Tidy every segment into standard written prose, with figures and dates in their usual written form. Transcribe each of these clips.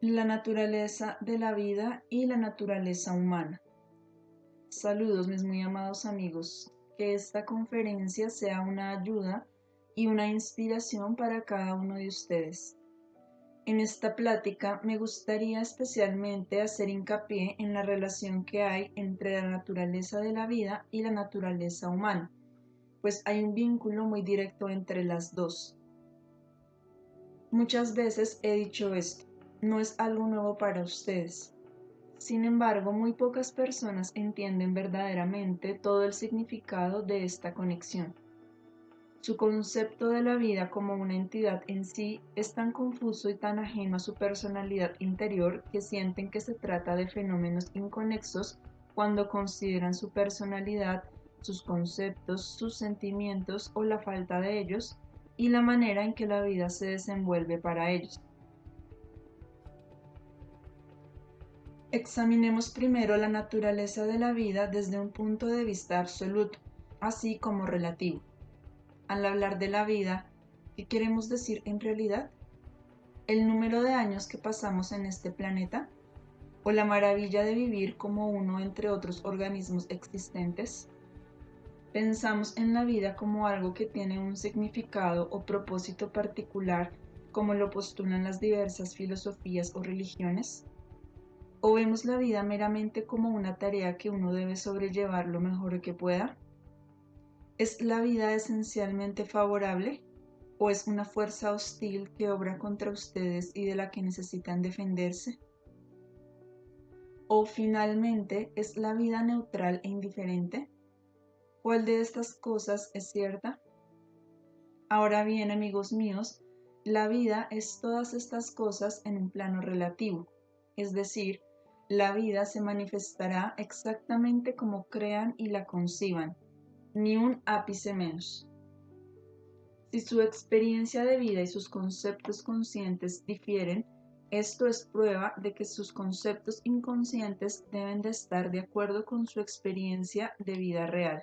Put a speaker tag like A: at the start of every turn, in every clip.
A: La naturaleza de la vida y la naturaleza humana. Saludos mis muy amados amigos, que esta conferencia sea una ayuda y una inspiración para cada uno de ustedes. En esta plática me gustaría especialmente hacer hincapié en la relación que hay entre la naturaleza de la vida y la naturaleza humana, pues hay un vínculo muy directo entre las dos. Muchas veces he dicho esto, no es algo nuevo para ustedes. Sin embargo, muy pocas personas entienden verdaderamente todo el significado de esta conexión. Su concepto de la vida como una entidad en sí es tan confuso y tan ajeno a su personalidad interior que sienten que se trata de fenómenos inconexos cuando consideran su personalidad, sus conceptos, sus sentimientos o la falta de ellos y la manera en que la vida se desenvuelve para ellos. Examinemos primero la naturaleza de la vida desde un punto de vista absoluto, así como relativo. Al hablar de la vida, ¿qué queremos decir en realidad? ¿El número de años que pasamos en este planeta? ¿O la maravilla de vivir como uno entre otros organismos existentes? ¿Pensamos en la vida como algo que tiene un significado o propósito particular, como lo postulan las diversas filosofías o religiones? ¿O vemos la vida meramente como una tarea que uno debe sobrellevar lo mejor que pueda? ¿Es la vida esencialmente favorable o es una fuerza hostil que obra contra ustedes y de la que necesitan defenderse? ¿O finalmente es la vida neutral e indiferente? ¿Cuál de estas cosas es cierta? Ahora bien, amigos míos, la vida es todas estas cosas en un plano relativo, es decir, la vida se manifestará exactamente como crean y la conciban, ni un ápice menos. Si su experiencia de vida y sus conceptos conscientes difieren, esto es prueba de que sus conceptos inconscientes deben de estar de acuerdo con su experiencia de vida real.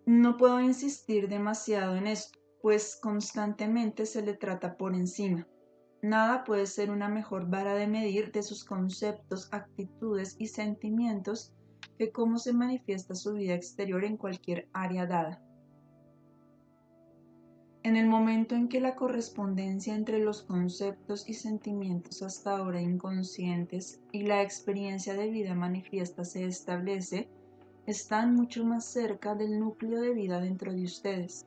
A: No puedo insistir demasiado en esto, pues constantemente se le trata por encima. Nada puede ser una mejor vara de medir de sus conceptos, actitudes y sentimientos que cómo se manifiesta su vida exterior en cualquier área dada. En el momento en que la correspondencia entre los conceptos y sentimientos hasta ahora inconscientes y la experiencia de vida manifiesta se establece, están mucho más cerca del núcleo de vida dentro de ustedes.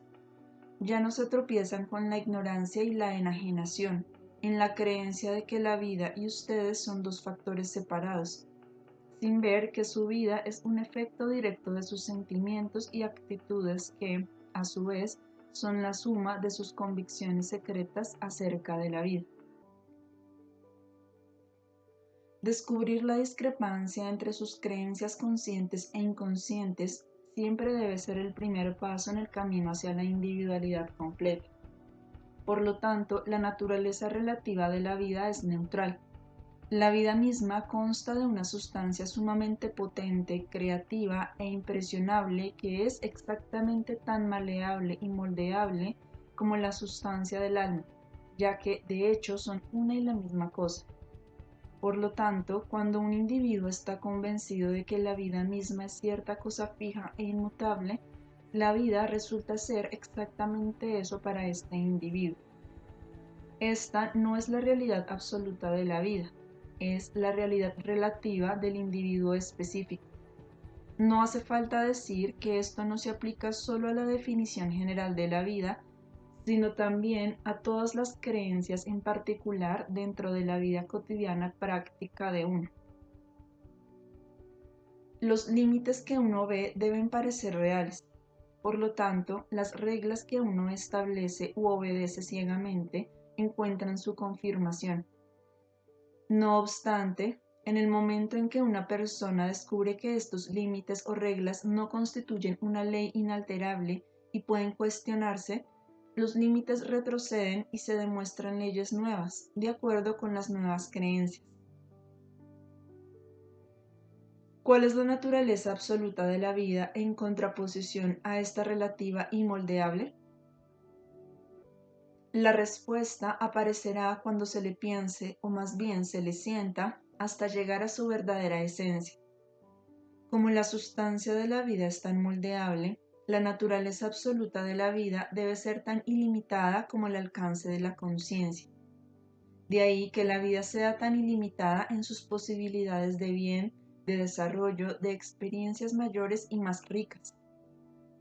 A: Ya no se tropiezan con la ignorancia y la enajenación, en la creencia de que la vida y ustedes son dos factores separados, sin ver que su vida es un efecto directo de sus sentimientos y actitudes que, a su vez, son la suma de sus convicciones secretas acerca de la vida. Descubrir la discrepancia entre sus creencias conscientes e inconscientes siempre debe ser el primer paso en el camino hacia la individualidad completa. Por lo tanto, la naturaleza relativa de la vida es neutral. La vida misma consta de una sustancia sumamente potente, creativa e impresionable que es exactamente tan maleable y moldeable como la sustancia del alma, ya que de hecho son una y la misma cosa. Por lo tanto, cuando un individuo está convencido de que la vida misma es cierta cosa fija e inmutable, la vida resulta ser exactamente eso para este individuo. Esta no es la realidad absoluta de la vida, es la realidad relativa del individuo específico. No hace falta decir que esto no se aplica solo a la definición general de la vida, sino también a todas las creencias en particular dentro de la vida cotidiana práctica de uno. Los límites que uno ve deben parecer reales. Por lo tanto, las reglas que uno establece u obedece ciegamente encuentran su confirmación. No obstante, en el momento en que una persona descubre que estos límites o reglas no constituyen una ley inalterable y pueden cuestionarse, los límites retroceden y se demuestran leyes nuevas, de acuerdo con las nuevas creencias. ¿Cuál es la naturaleza absoluta de la vida en contraposición a esta relativa y moldeable? La respuesta aparecerá cuando se le piense, o más bien se le sienta, hasta llegar a su verdadera esencia. Como la sustancia de la vida es tan moldeable, la naturaleza absoluta de la vida debe ser tan ilimitada como el alcance de la conciencia. De ahí que la vida sea tan ilimitada en sus posibilidades de bien, de desarrollo, de experiencias mayores y más ricas.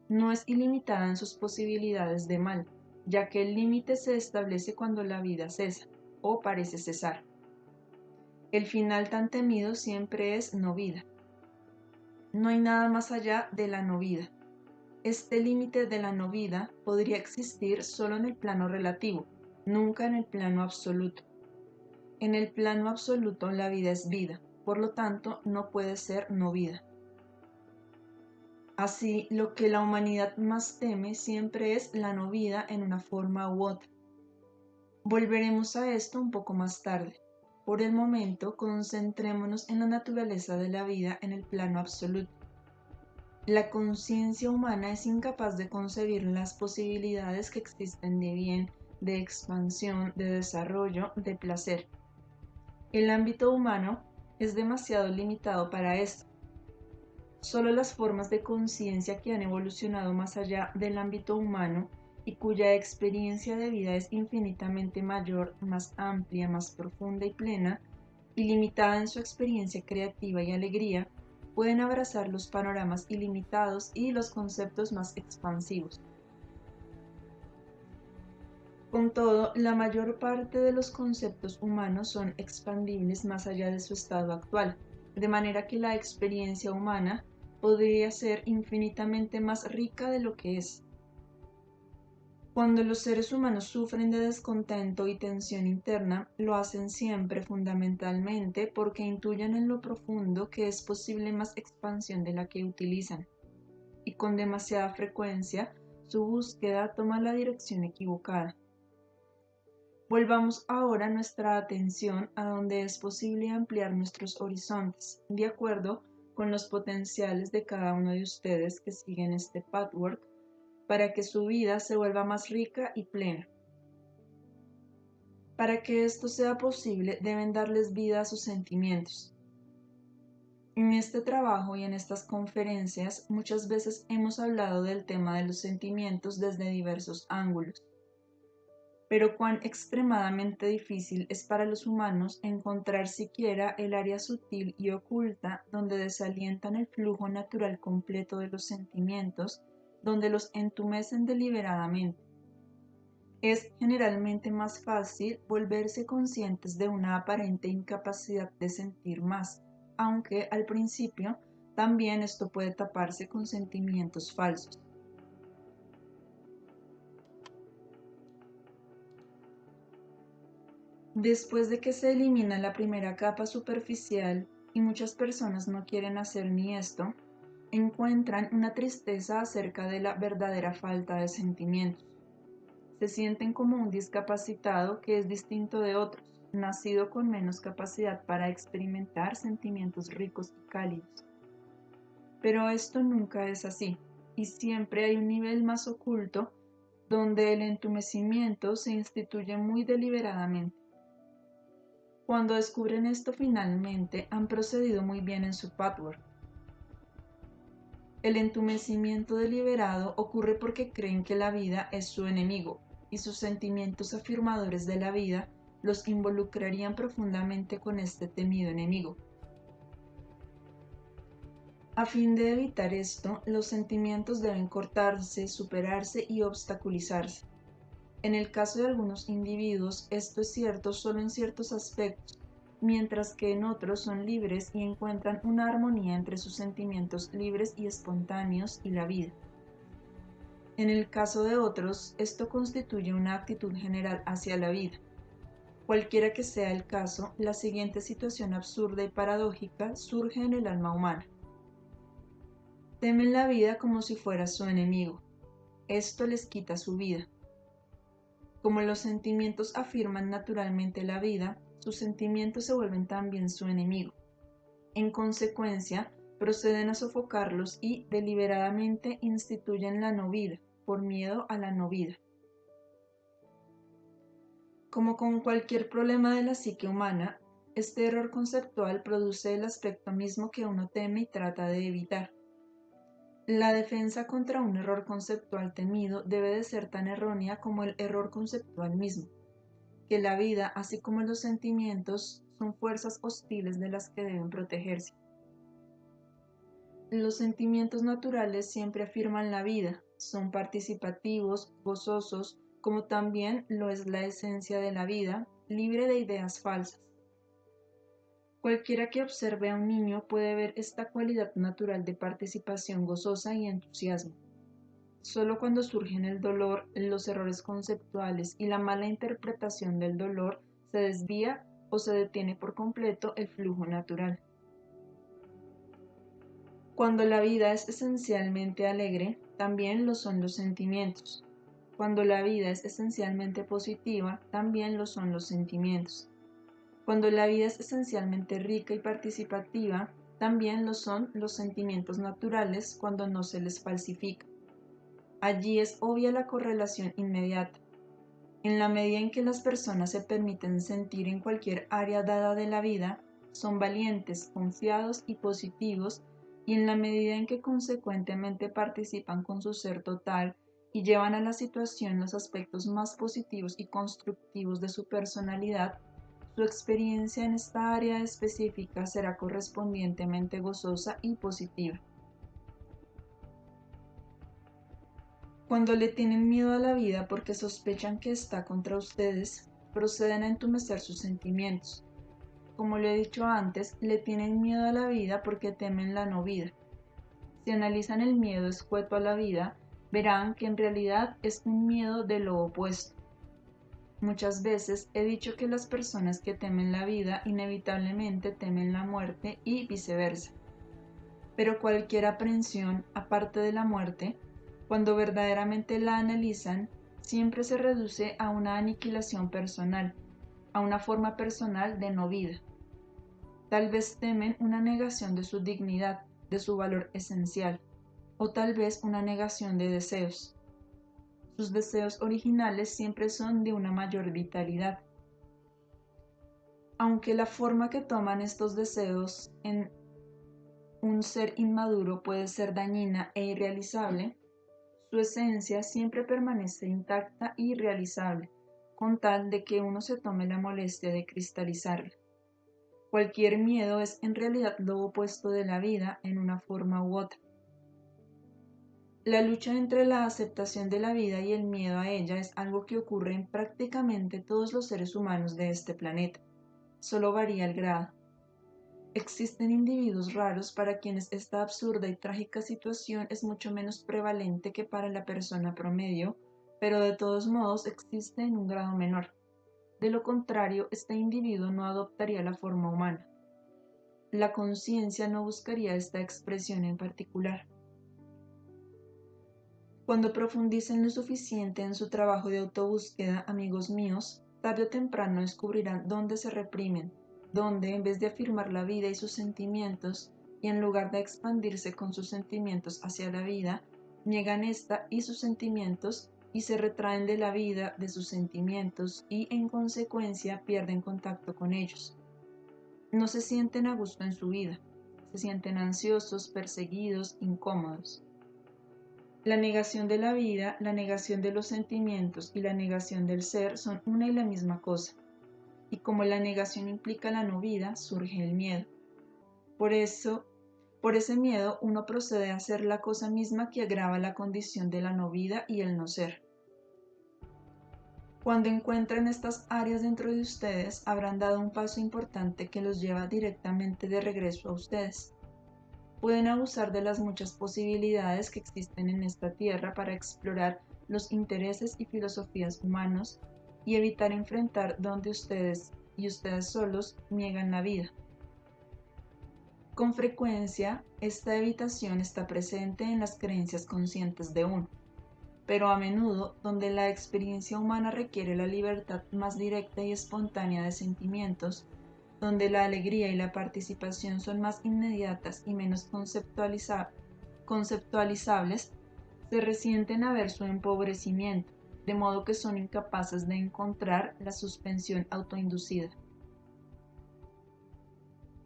A: No es ilimitada en sus posibilidades de mal, ya que el límite se establece cuando la vida cesa, o parece cesar. El final tan temido siempre es no vida. No hay nada más allá de la no vida. Este límite de la no vida podría existir solo en el plano relativo, nunca en el plano absoluto. En el plano absoluto la vida es vida, por lo tanto no puede ser no vida. Así, lo que la humanidad más teme siempre es la no vida en una forma u otra. Volveremos a esto un poco más tarde. Por el momento, concentrémonos en la naturaleza de la vida en el plano absoluto. La conciencia humana es incapaz de concebir las posibilidades que existen de bien, de expansión, de desarrollo, de placer. El ámbito humano es demasiado limitado para esto. Solo las formas de conciencia que han evolucionado más allá del ámbito humano y cuya experiencia de vida es infinitamente mayor, más amplia, más profunda y plena, y limitada en su experiencia creativa y alegría, pueden abrazar los panoramas ilimitados y los conceptos más expansivos. Con todo, la mayor parte de los conceptos humanos son expandibles más allá de su estado actual, de manera que la experiencia humana podría ser infinitamente más rica de lo que es. Cuando los seres humanos sufren de descontento y tensión interna, lo hacen siempre fundamentalmente porque intuyen en lo profundo que es posible más expansión de la que utilizan, y con demasiada frecuencia su búsqueda toma la dirección equivocada. Volvamos ahora nuestra atención a donde es posible ampliar nuestros horizontes, de acuerdo con los potenciales de cada uno de ustedes que siguen este pathwork, para que su vida se vuelva más rica y plena. Para que esto sea posible, deben darles vida a sus sentimientos. En este trabajo y en estas conferencias muchas veces hemos hablado del tema de los sentimientos desde diversos ángulos. Pero cuán extremadamente difícil es para los humanos encontrar siquiera el área sutil y oculta donde desalientan el flujo natural completo de los sentimientos, donde los entumecen deliberadamente. Es generalmente más fácil volverse conscientes de una aparente incapacidad de sentir más, aunque al principio también esto puede taparse con sentimientos falsos. Después de que se elimina la primera capa superficial, y muchas personas no quieren hacer ni esto, encuentran una tristeza acerca de la verdadera falta de sentimientos. Se sienten como un discapacitado que es distinto de otros, nacido con menos capacidad para experimentar sentimientos ricos y cálidos. Pero esto nunca es así, y siempre hay un nivel más oculto donde el entumecimiento se instituye muy deliberadamente. Cuando descubren esto finalmente, han procedido muy bien en su pathwork. El entumecimiento deliberado ocurre porque creen que la vida es su enemigo, y sus sentimientos afirmadores de la vida los involucrarían profundamente con este temido enemigo. A fin de evitar esto, los sentimientos deben cortarse, superarse y obstaculizarse. En el caso de algunos individuos, esto es cierto solo en ciertos aspectos, mientras que en otros son libres y encuentran una armonía entre sus sentimientos libres y espontáneos y la vida. En el caso de otros, esto constituye una actitud general hacia la vida. Cualquiera que sea el caso, la siguiente situación absurda y paradójica surge en el alma humana. Temen la vida como si fuera su enemigo. Esto les quita su vida. Como los sentimientos afirman naturalmente la vida, sus sentimientos se vuelven también su enemigo. En consecuencia, proceden a sofocarlos y deliberadamente instituyen la no vida, por miedo a la no vida. Como con cualquier problema de la psique humana, este error conceptual produce el aspecto mismo que uno teme y trata de evitar. La defensa contra un error conceptual temido debe de ser tan errónea como el error conceptual mismo, que la vida, así como los sentimientos, son fuerzas hostiles de las que deben protegerse. Los sentimientos naturales siempre afirman la vida, son participativos, gozosos, como también lo es la esencia de la vida, libre de ideas falsas. Cualquiera que observe a un niño puede ver esta cualidad natural de participación gozosa y entusiasmo. Solo cuando surgen el dolor, los errores conceptuales y la mala interpretación del dolor se desvía o se detiene por completo el flujo natural. Cuando la vida es esencialmente alegre, también lo son los sentimientos. Cuando la vida es esencialmente positiva, también lo son los sentimientos. Cuando la vida es esencialmente rica y participativa, también lo son los sentimientos naturales cuando no se les falsifica. Allí es obvia la correlación inmediata. En la medida en que las personas se permiten sentir en cualquier área dada de la vida, son valientes, confiados y positivos, y en la medida en que consecuentemente participan con su ser total y llevan a la situación los aspectos más positivos y constructivos de su personalidad, su experiencia en esta área específica será correspondientemente gozosa y positiva. Cuando le tienen miedo a la vida porque sospechan que está contra ustedes, proceden a entumecer sus sentimientos. Como lo he dicho antes, le tienen miedo a la vida porque temen la no vida. Si analizan el miedo escueto a la vida, verán que en realidad es un miedo de lo opuesto. Muchas veces he dicho que las personas que temen la vida inevitablemente temen la muerte y viceversa. Pero cualquier aprehensión, aparte de la muerte, cuando verdaderamente la analizan, siempre se reduce a una aniquilación personal, a una forma personal de no vida. Tal vez temen una negación de su dignidad, de su valor esencial, o tal vez una negación de deseos. Sus deseos originales siempre son de una mayor vitalidad. Aunque la forma que toman estos deseos en un ser inmaduro puede ser dañina e irrealizable, su esencia siempre permanece intacta y realizable, con tal de que uno se tome la molestia de cristalizarla. Cualquier miedo es en realidad lo opuesto de la vida en una forma u otra. La lucha entre la aceptación de la vida y el miedo a ella es algo que ocurre en prácticamente todos los seres humanos de este planeta. Solo varía el grado. Existen individuos raros para quienes esta absurda y trágica situación es mucho menos prevalente que para la persona promedio, pero de todos modos existe en un grado menor. De lo contrario, este individuo no adoptaría la forma humana. La conciencia no buscaría esta expresión en particular. Cuando profundicen lo suficiente en su trabajo de autobúsqueda, amigos míos, tarde o temprano descubrirán dónde se reprimen, dónde, en vez de afirmar la vida y sus sentimientos, y en lugar de expandirse con sus sentimientos hacia la vida, niegan esta y sus sentimientos y se retraen de la vida, de sus sentimientos y, en consecuencia, pierden contacto con ellos. No se sienten a gusto en su vida, se sienten ansiosos, perseguidos, incómodos. La negación de la vida, la negación de los sentimientos y la negación del ser son una y la misma cosa. Y como la negación implica la no vida, surge el miedo. Por ese miedo uno procede a hacer la cosa misma que agrava la condición de la no vida y el no ser. Cuando encuentren estas áreas dentro de ustedes, habrán dado un paso importante que los lleva directamente de regreso a ustedes. Pueden abusar de las muchas posibilidades que existen en esta tierra para explorar los intereses y filosofías humanos y evitar enfrentar donde ustedes y ustedes solos niegan la vida. Con frecuencia, esta evitación está presente en las creencias conscientes de uno, pero a menudo donde la experiencia humana requiere la libertad más directa y espontánea de sentimientos, donde la alegría y la participación son más inmediatas y menos conceptualizables, se resienten a ver su empobrecimiento, de modo que son incapaces de encontrar la suspensión autoinducida.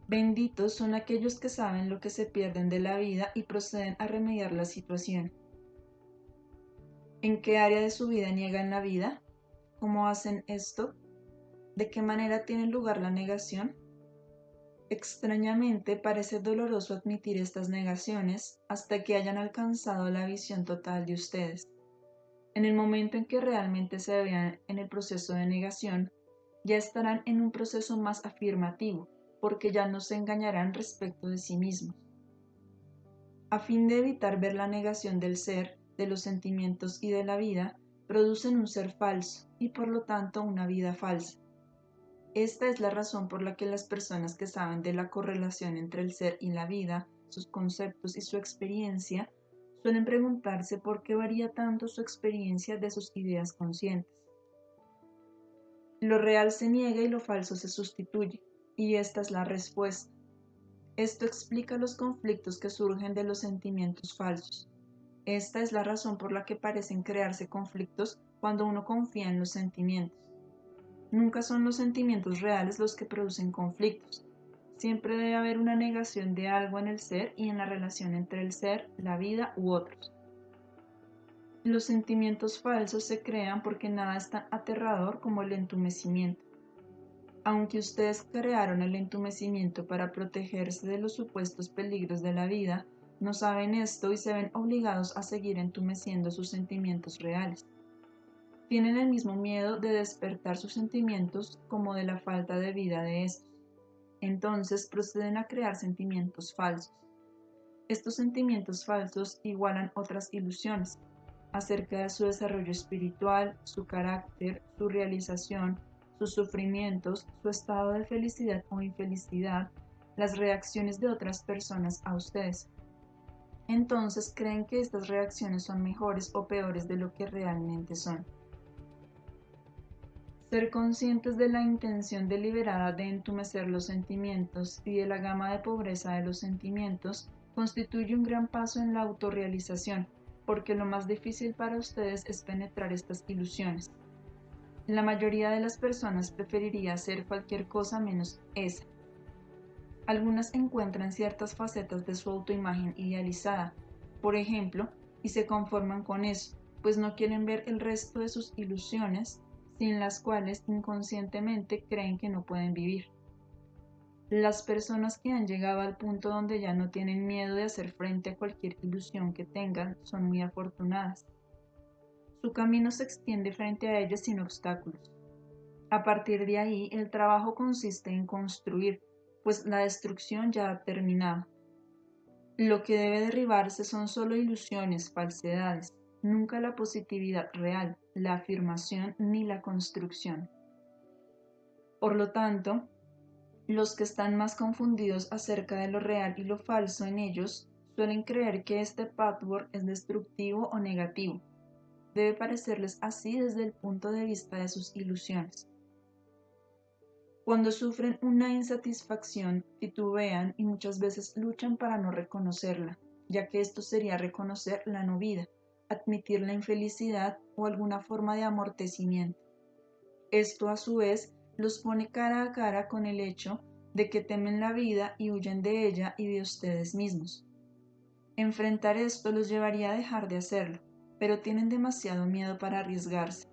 A: Benditos son aquellos que saben lo que se pierden de la vida y proceden a remediar la situación. ¿En qué área de su vida niegan la vida? ¿Cómo hacen esto? ¿De qué manera tiene lugar la negación? Extrañamente parece doloroso admitir estas negaciones hasta que hayan alcanzado la visión total de ustedes. En el momento en que realmente se vean en el proceso de negación, ya estarán en un proceso más afirmativo, porque ya no se engañarán respecto de sí mismos. A fin de evitar ver la negación del ser, de los sentimientos y de la vida, producen un ser falso y por lo tanto una vida falsa. Esta es la razón por la que las personas que saben de la correlación entre el ser y la vida, sus conceptos y su experiencia, suelen preguntarse por qué varía tanto su experiencia de sus ideas conscientes. Lo real se niega y lo falso se sustituye, y esta es la respuesta. Esto explica los conflictos que surgen de los sentimientos falsos. Esta es la razón por la que parecen crearse conflictos cuando uno confía en los sentimientos. Nunca son los sentimientos reales los que producen conflictos. Siempre debe haber una negación de algo en el ser y en la relación entre el ser, la vida u otros. Los sentimientos falsos se crean porque nada es tan aterrador como el entumecimiento. Aunque ustedes crearon el entumecimiento para protegerse de los supuestos peligros de la vida, no saben esto y se ven obligados a seguir entumeciendo sus sentimientos reales. Tienen el mismo miedo de despertar sus sentimientos como de la falta de vida de estos. Entonces proceden a crear sentimientos falsos. Estos sentimientos falsos igualan otras ilusiones acerca de su desarrollo espiritual, su carácter, su realización, sus sufrimientos, su estado de felicidad o infelicidad, las reacciones de otras personas a ustedes. Entonces creen que estas reacciones son mejores o peores de lo que realmente son. Ser conscientes de la intención deliberada de entumecer los sentimientos y de la gama de pobreza de los sentimientos constituye un gran paso en la autorrealización, porque lo más difícil para ustedes es penetrar estas ilusiones. La mayoría de las personas preferiría hacer cualquier cosa menos esa. Algunas encuentran ciertas facetas de su autoimagen idealizada, por ejemplo, y se conforman con eso, pues no quieren ver el resto de sus ilusiones, sin las cuales inconscientemente creen que no pueden vivir. Las personas que han llegado al punto donde ya no tienen miedo de hacer frente a cualquier ilusión que tengan son muy afortunadas. Su camino se extiende frente a ellas sin obstáculos. A partir de ahí, el trabajo consiste en construir, pues la destrucción ya ha terminado. Lo que debe derribarse son solo ilusiones, falsedades, nunca la positividad real, la afirmación ni la construcción. Por lo tanto, los que están más confundidos acerca de lo real y lo falso en ellos suelen creer que este patchwork es destructivo o negativo. Debe parecerles así desde el punto de vista de sus ilusiones. Cuando sufren una insatisfacción, titubean y muchas veces luchan para no reconocerla, ya que esto sería reconocer la no vida, admitir la infelicidad o alguna forma de amortecimiento. Esto a su vez los pone cara a cara con el hecho de que temen la vida y huyen de ella y de ustedes mismos. Enfrentar esto los llevaría a dejar de hacerlo, pero tienen demasiado miedo para arriesgarse.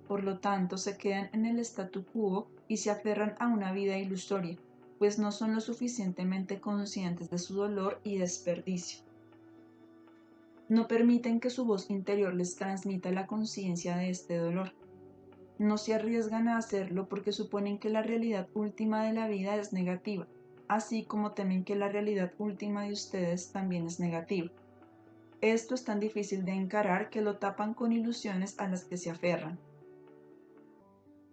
A: Por lo tanto, se quedan en el statu quo y se aferran a una vida ilusoria, pues no son lo suficientemente conscientes de su dolor y desperdicio. No permiten que su voz interior les transmita la conciencia de este dolor. No se arriesgan a hacerlo porque suponen que la realidad última de la vida es negativa, así como temen que la realidad última de ustedes también es negativa. Esto es tan difícil de encarar que lo tapan con ilusiones a las que se aferran.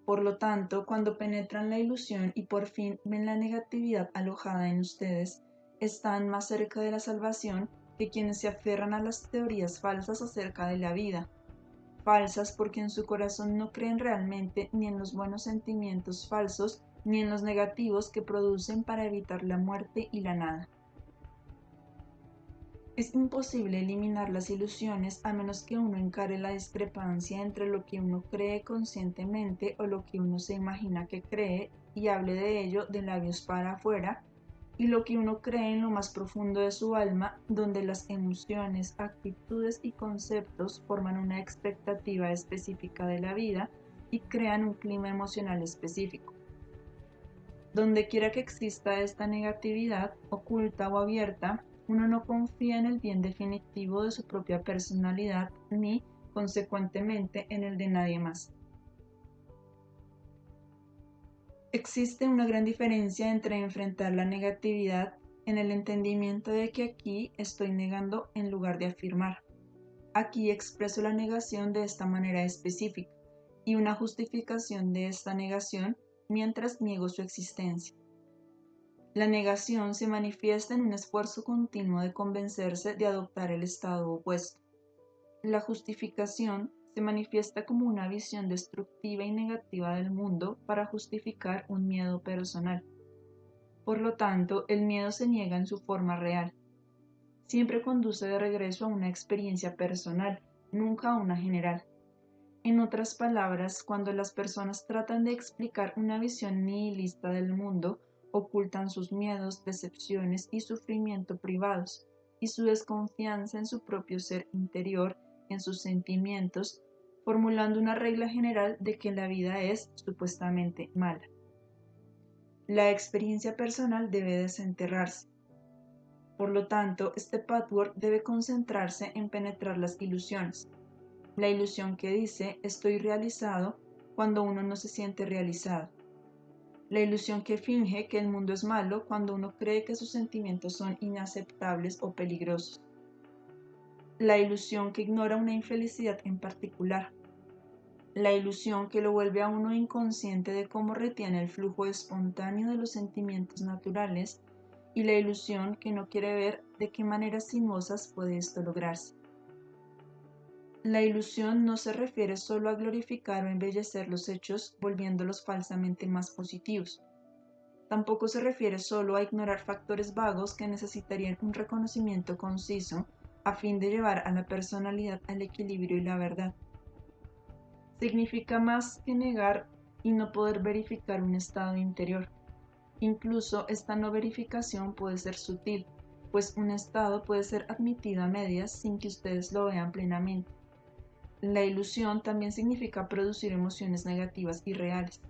A: Por lo tanto, cuando penetran la ilusión y por fin ven la negatividad alojada en ustedes, están más cerca de la salvación que quienes se aferran a las teorías falsas acerca de la vida. Falsas porque en su corazón no creen realmente ni en los buenos sentimientos falsos ni en los negativos que producen para evitar la muerte y la nada. Es imposible eliminar las ilusiones a menos que uno encare la discrepancia entre lo que uno cree conscientemente o lo que uno se imagina que cree y hable de ello de labios para afuera, y lo que uno cree en lo más profundo de su alma, donde las emociones, actitudes y conceptos forman una expectativa específica de la vida y crean un clima emocional específico. Donde quiera que exista esta negatividad, oculta o abierta, uno no confía en el bien definitivo de su propia personalidad ni, consecuentemente, en el de nadie más. Existe una gran diferencia entre enfrentar la negatividad en el entendimiento de que aquí estoy negando en lugar de afirmar. Aquí expreso la negación de esta manera específica y una justificación de esta negación mientras niego su existencia. La negación se manifiesta en un esfuerzo continuo de convencerse de adoptar el estado opuesto. La justificación se manifiesta como una visión destructiva y negativa del mundo para justificar un miedo personal. Por lo tanto, el miedo se niega en su forma real. Siempre conduce de regreso a una experiencia personal, nunca a una general. En otras palabras, cuando las personas tratan de explicar una visión nihilista del mundo, ocultan sus miedos, decepciones y sufrimiento privados, y su desconfianza en su propio ser interior, en sus sentimientos, formulando una regla general de que la vida es supuestamente mala. La experiencia personal debe desenterrarse. Por lo tanto, este patchwork debe concentrarse en penetrar las ilusiones. La ilusión que dice estoy realizado cuando uno no se siente realizado. La ilusión que finge que el mundo es malo cuando uno cree que sus sentimientos son inaceptables o peligrosos. La ilusión que ignora una infelicidad en particular. La ilusión que lo vuelve a uno inconsciente de cómo retiene el flujo espontáneo de los sentimientos naturales, y la ilusión que no quiere ver de qué maneras sinuosas puede esto lograrse. La ilusión no se refiere solo a glorificar o embellecer los hechos volviéndolos falsamente más positivos. Tampoco se refiere solo a ignorar factores vagos que necesitarían un reconocimiento conciso a fin de llevar a la personalidad al equilibrio y la verdad. Significa más que negar y no poder verificar un estado interior. Incluso esta no verificación puede ser sutil, pues un estado puede ser admitido a medias sin que ustedes lo vean plenamente. La ilusión también significa producir emociones negativas y reales.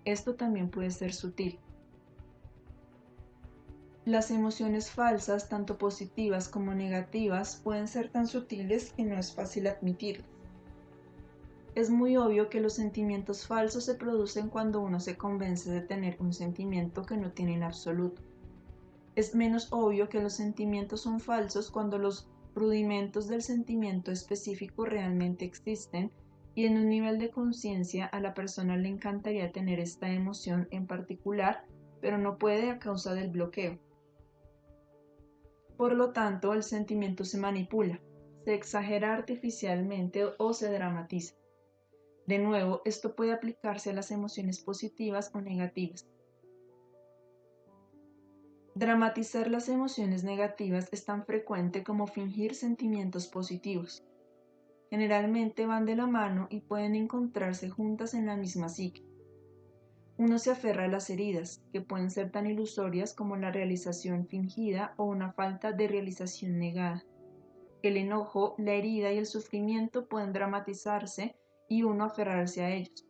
A: Esto también puede ser sutil. Las emociones falsas, tanto positivas como negativas, pueden ser tan sutiles que no es fácil admitirlas. Es muy obvio que los sentimientos falsos se producen cuando uno se convence de tener un sentimiento que no tiene en absoluto. Es menos obvio que los sentimientos son falsos cuando los rudimentos del sentimiento específico realmente existen y en un nivel de conciencia a la persona le encantaría tener esta emoción en particular, pero no puede a causa del bloqueo. Por lo tanto, el sentimiento se manipula, se exagera artificialmente o se dramatiza. De nuevo, esto puede aplicarse a las emociones positivas o negativas. Dramatizar las emociones negativas es tan frecuente como fingir sentimientos positivos. Generalmente van de la mano y pueden encontrarse juntas en la misma psique. Uno se aferra a las heridas, que pueden ser tan ilusorias como la realización fingida o una falta de realización negada. El enojo, la herida y el sufrimiento pueden dramatizarse y uno aferrarse a ellos.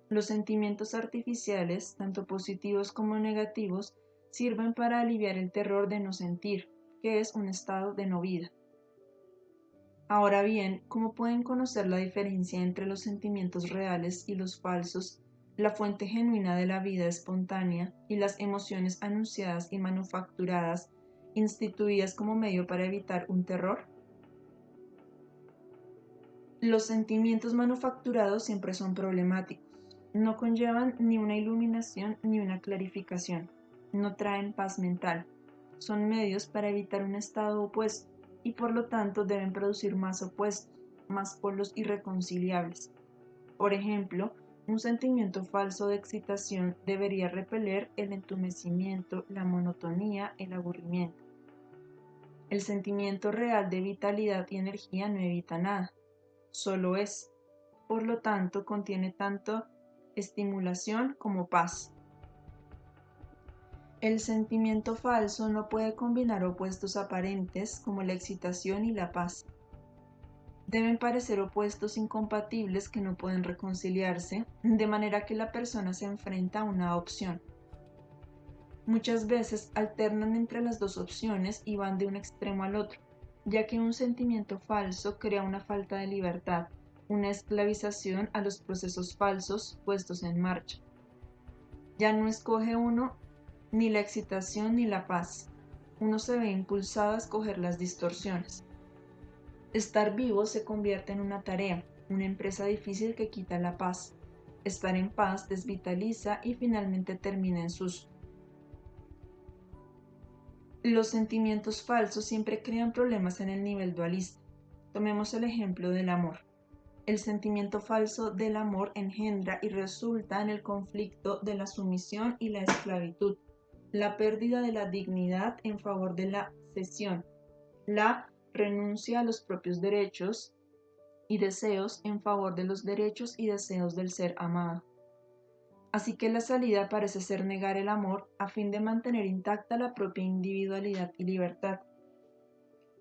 A: Los sentimientos artificiales, tanto positivos como negativos, sirven para aliviar el terror de no sentir, que es un estado de no vida. Ahora bien, ¿cómo pueden conocer la diferencia entre los sentimientos reales y los falsos, la fuente genuina de la vida espontánea y las emociones anunciadas y manufacturadas, instituidas como medio para evitar un terror? Los sentimientos manufacturados siempre son problemáticos. No conllevan ni una iluminación ni una clarificación. No traen paz mental. Son medios para evitar un estado opuesto y por lo tanto deben producir más opuestos, más polos irreconciliables. Por ejemplo, un sentimiento falso de excitación debería repeler el entumecimiento, la monotonía, el aburrimiento. El sentimiento real de vitalidad y energía no evita nada, solo es. Por lo tanto, contiene tanto estimulación como paz. El sentimiento falso no puede combinar opuestos aparentes como la excitación y la paz. Deben parecer opuestos incompatibles que no pueden reconciliarse, de manera que la persona se enfrenta a una opción. Muchas veces alternan entre las dos opciones y van de un extremo al otro, ya que un sentimiento falso crea una falta de libertad, una esclavización a los procesos falsos puestos en marcha. Ya no escoge uno ni la excitación ni la paz. Uno se ve impulsado a escoger las distorsiones. Estar vivo se convierte en una tarea, una empresa difícil que quita la paz. Estar en paz desvitaliza y finalmente termina en susto. Los sentimientos falsos siempre crean problemas en el nivel dualista. Tomemos el ejemplo del amor. El sentimiento falso del amor engendra y resulta en el conflicto de la sumisión y la esclavitud, la pérdida de la dignidad en favor de la cesión, la renuncia a los propios derechos y deseos en favor de los derechos y deseos del ser amado. Así que la salida parece ser negar el amor a fin de mantener intacta la propia individualidad y libertad.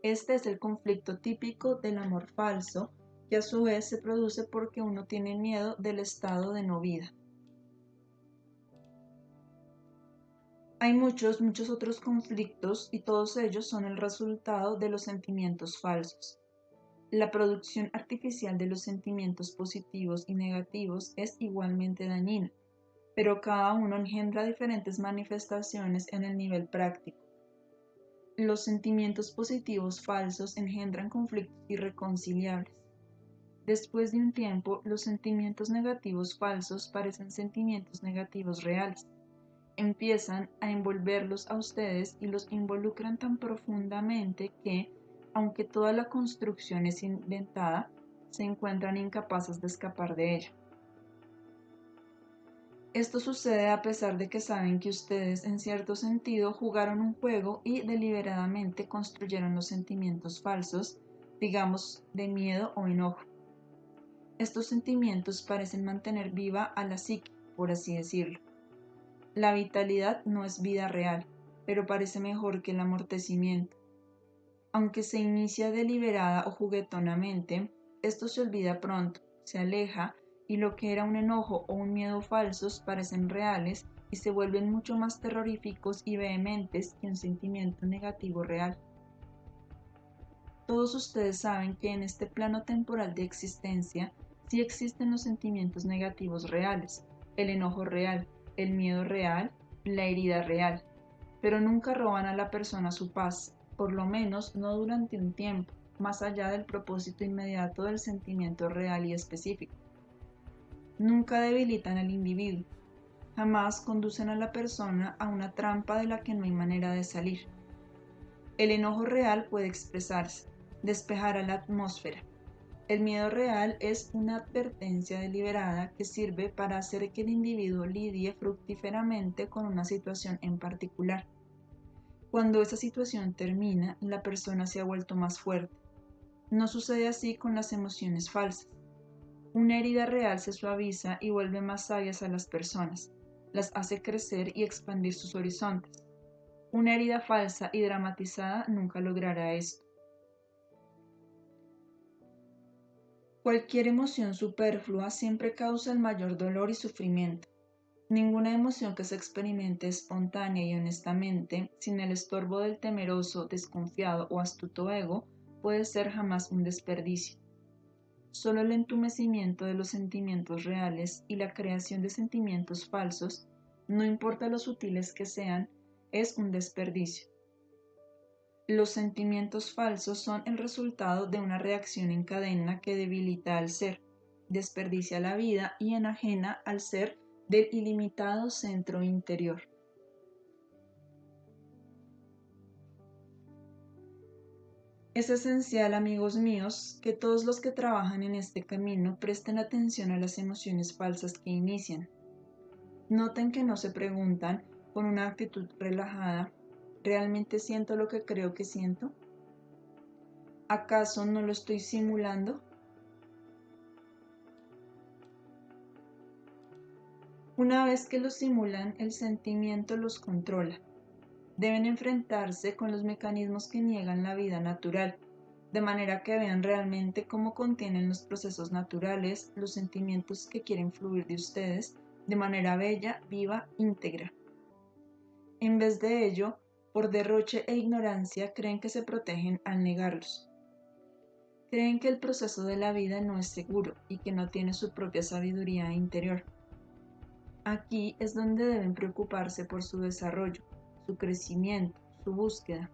A: Este es el conflicto típico del amor falso, que a su vez se produce porque uno tiene miedo del estado de no vida. Hay muchos otros conflictos y todos ellos son el resultado de los sentimientos falsos. La producción artificial de los sentimientos positivos y negativos es igualmente dañina, pero cada uno engendra diferentes manifestaciones en el nivel práctico. Los sentimientos positivos falsos engendran conflictos irreconciliables. Después de un tiempo, los sentimientos negativos falsos parecen sentimientos negativos reales. Empiezan a envolverlos a ustedes y los involucran tan profundamente que, aunque toda la construcción es inventada, se encuentran incapaces de escapar de ella. Esto sucede a pesar de que saben que ustedes, en cierto sentido, jugaron un juego y deliberadamente construyeron los sentimientos falsos, digamos, de miedo o enojo. Estos sentimientos parecen mantener viva a la psique, por así decirlo. La vitalidad no es vida real, pero parece mejor que el amortecimiento. Aunque se inicia deliberada o juguetonamente, esto se olvida pronto, se aleja y lo que era un enojo o un miedo falsos parecen reales y se vuelven mucho más terroríficos y vehementes que un sentimiento negativo real. Todos ustedes saben que en este plano temporal de existencia sí existen los sentimientos negativos reales, el enojo real, el miedo real, la herida real, pero nunca roban a la persona su paz, por lo menos no durante un tiempo, más allá del propósito inmediato del sentimiento real y específico. Nunca debilitan al individuo, jamás conducen a la persona a una trampa de la que no hay manera de salir. El enojo real puede expresarse, despejar a la atmósfera. El miedo real es una advertencia deliberada que sirve para hacer que el individuo lidie fructíferamente con una situación en particular. Cuando esa situación termina, la persona se ha vuelto más fuerte. No sucede así con las emociones falsas. Una herida real se suaviza y vuelve más sabias a las personas, las hace crecer y expandir sus horizontes. Una herida falsa y dramatizada nunca logrará esto. Cualquier emoción superflua siempre causa el mayor dolor y sufrimiento. Ninguna emoción que se experimente espontánea y honestamente, sin el estorbo del temeroso, desconfiado o astuto ego, puede ser jamás un desperdicio. Solo el entumecimiento de los sentimientos reales y la creación de sentimientos falsos, no importa lo sutiles que sean, es un desperdicio. Los sentimientos falsos son el resultado de una reacción en cadena que debilita al ser, desperdicia la vida y enajena al ser del ilimitado centro interior. Es esencial, amigos míos, que todos los que trabajan en este camino presten atención a las emociones falsas que inician. Noten que no se preguntan, con una actitud relajada, ¿realmente siento lo que creo que siento? ¿Acaso no lo estoy simulando? Una vez que lo simulan, el sentimiento los controla. Deben enfrentarse con los mecanismos que niegan la vida natural, de manera que vean realmente cómo contienen los procesos naturales, los sentimientos que quieren fluir de ustedes, de manera bella, viva, íntegra. En vez de ello, por derroche e ignorancia, creen que se protegen al negarlos. Creen que el proceso de la vida no es seguro y que no tiene su propia sabiduría interior. Aquí es donde deben preocuparse por su desarrollo, su crecimiento, su búsqueda.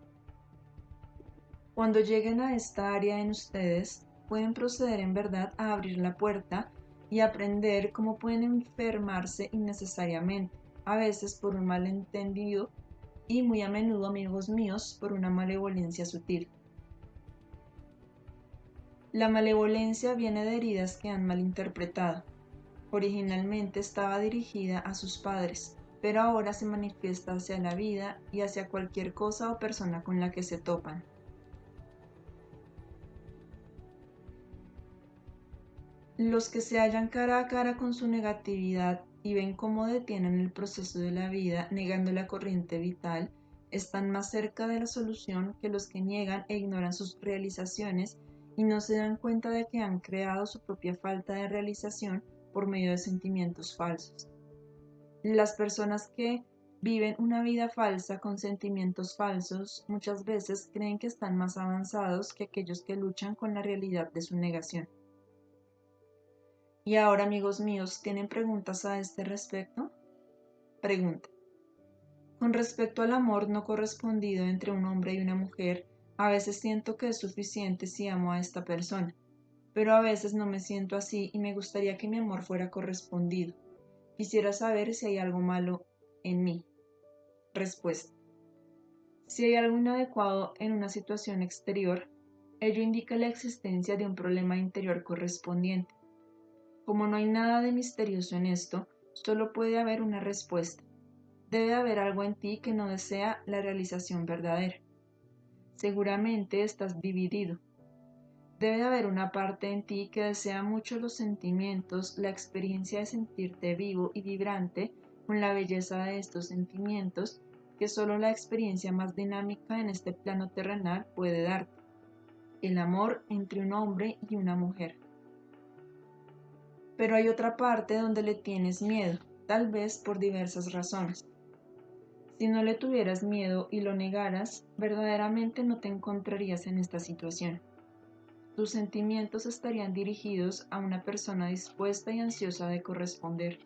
A: Cuando lleguen a esta área en ustedes, pueden proceder en verdad a abrir la puerta y aprender cómo pueden enfermarse innecesariamente, a veces por un malentendido y muy a menudo, amigos míos, por una malevolencia sutil. La malevolencia viene de heridas que han malinterpretado. Originalmente estaba dirigida a sus padres, pero ahora se manifiesta hacia la vida y hacia cualquier cosa o persona con la que se topan. Los que se hallan cara a cara con su negatividad y ven cómo detienen el proceso de la vida negando la corriente vital, están más cerca de la solución que los que niegan e ignoran sus realizaciones y no se dan cuenta de que han creado su propia falta de realización por medio de sentimientos falsos. Las personas que viven una vida falsa con sentimientos falsos muchas veces creen que están más avanzados que aquellos que luchan con la realidad de su negación. Y ahora, amigos míos, ¿tienen preguntas a este respecto? Pregunta. Con respecto al amor no correspondido entre un hombre y una mujer, a veces siento que es suficiente si amo a esta persona, pero a veces no me siento así y me gustaría que mi amor fuera correspondido. Quisiera saber si hay algo malo en mí. Respuesta. Si hay algo inadecuado en una situación exterior, ello indica la existencia de un problema interior correspondiente. Como no hay nada de misterioso en esto, solo puede haber una respuesta. Debe haber algo en ti que no desea la realización verdadera. Seguramente estás dividido. Debe haber una parte en ti que desea mucho los sentimientos, la experiencia de sentirte vivo y vibrante con la belleza de estos sentimientos que solo la experiencia más dinámica en este plano terrenal puede darte. El amor entre un hombre y una mujer. Pero hay otra parte donde le tienes miedo, tal vez por diversas razones. Si no le tuvieras miedo y lo negaras, verdaderamente no te encontrarías en esta situación. Tus sentimientos estarían dirigidos a una persona dispuesta y ansiosa de corresponder.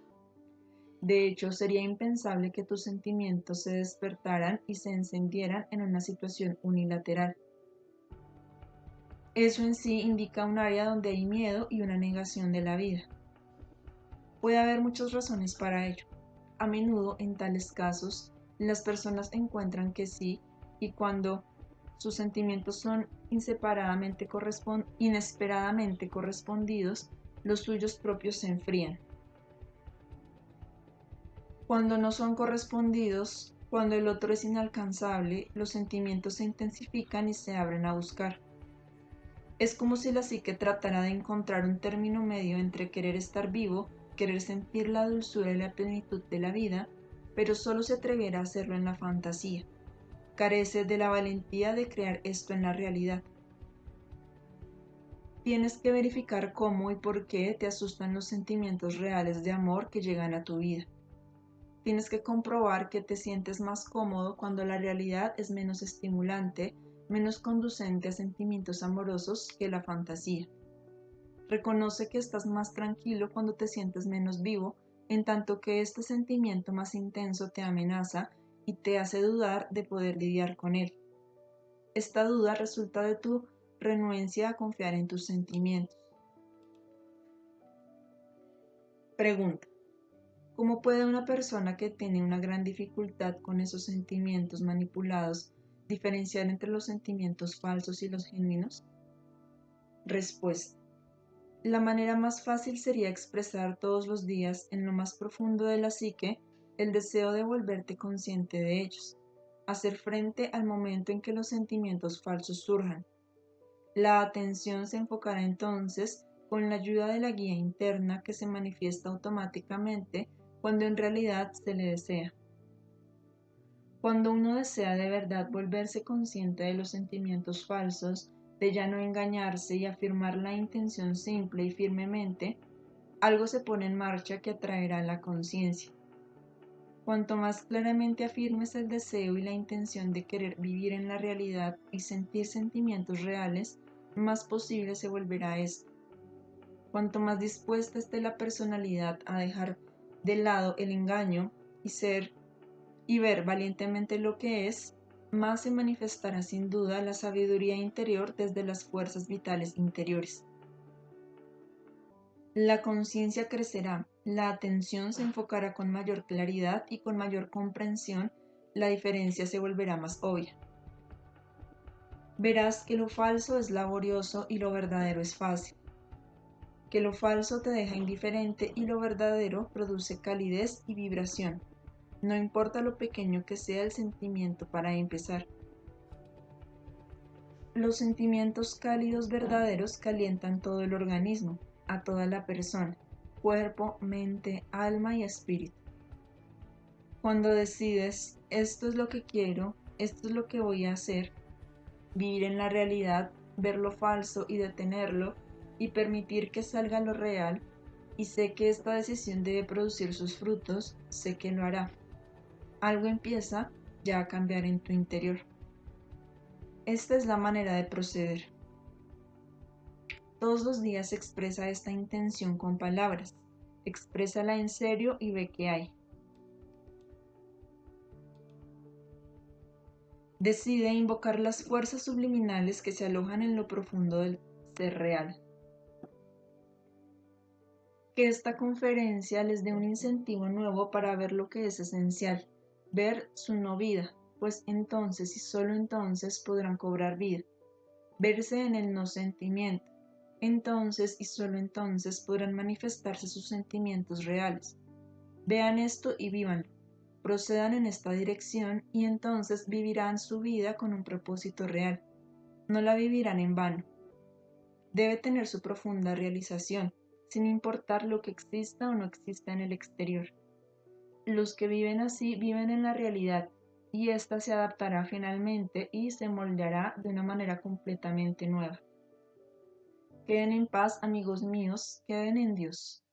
A: De hecho, sería impensable que tus sentimientos se despertaran y se encendieran en una situación unilateral. Eso en sí indica un área donde hay miedo y una negación de la vida. Puede haber muchas razones para ello. A menudo, en tales casos, las personas encuentran que sí, y cuando sus sentimientos son inesperadamente correspondidos, los suyos propios se enfrían. Cuando no son correspondidos, cuando el otro es inalcanzable, los sentimientos se intensifican y se abren a buscar. Es como si la psique tratara de encontrar un término medio entre querer estar vivo, querer sentir la dulzura y la plenitud de la vida, pero solo se atreviera a hacerlo en la fantasía. Carece de la valentía de crear esto en la realidad. Tienes que verificar cómo y por qué te asustan los sentimientos reales de amor que llegan a tu vida. Tienes que comprobar que te sientes más cómodo cuando la realidad es menos estimulante, menos conducente a sentimientos amorosos que la fantasía. Reconoce que estás más tranquilo cuando te sientes menos vivo, en tanto que este sentimiento más intenso te amenaza y te hace dudar de poder lidiar con él. Esta duda resulta de tu renuencia a confiar en tus sentimientos. Pregunta. ¿Cómo puede una persona que tiene una gran dificultad con esos sentimientos manipulados diferenciar entre los sentimientos falsos y los genuinos? Respuesta. La manera más fácil sería expresar todos los días en lo más profundo de la psique el deseo de volverte consciente de ellos, hacer frente al momento en que los sentimientos falsos surjan. La atención se enfocará entonces con la ayuda de la guía interna que se manifiesta automáticamente cuando en realidad se le desea. Cuando uno desea de verdad volverse consciente de los sentimientos falsos, de ya no engañarse y afirmar la intención simple y firmemente, algo se pone en marcha que atraerá la conciencia. Cuanto más claramente afirmes el deseo y la intención de querer vivir en la realidad y sentir sentimientos reales, más posible se volverá esto. Cuanto más dispuesta esté la personalidad a dejar de lado el engaño y ser y ver valientemente lo que es, más se manifestará sin duda la sabiduría interior desde las fuerzas vitales interiores. La conciencia crecerá, la atención se enfocará con mayor claridad y con mayor comprensión, la diferencia se volverá más obvia. Verás que lo falso es laborioso y lo verdadero es fácil, que lo falso te deja indiferente y lo verdadero produce calidez y vibración. No importa lo pequeño que sea el sentimiento para empezar. Los sentimientos cálidos verdaderos calientan todo el organismo, a toda la persona, cuerpo, mente, alma y espíritu. Cuando decides, esto es lo que quiero, esto es lo que voy a hacer, vivir en la realidad, ver lo falso y detenerlo, y permitir que salga lo real, y sé que esta decisión debe producir sus frutos, sé que lo hará. Algo empieza ya a cambiar en tu interior. Esta es la manera de proceder. Todos los días expresa esta intención con palabras. Exprésala en serio y ve qué hay. Decide invocar las fuerzas subliminales que se alojan en lo profundo del ser real. Que esta conferencia les dé un incentivo nuevo para ver lo que es esencial, ver su no vida, pues entonces y solo entonces podrán cobrar vida. Verse en el no sentimiento, entonces y solo entonces podrán manifestarse sus sentimientos reales. Vean esto y vívanlo. Procedan en esta dirección y entonces vivirán su vida con un propósito real. No la vivirán en vano. Debe tener su profunda realización, sin importar lo que exista o no exista en el exterior. Los que viven así viven en la realidad y ésta se adaptará finalmente y se moldeará de una manera completamente nueva. Queden en paz, amigos míos, queden en Dios.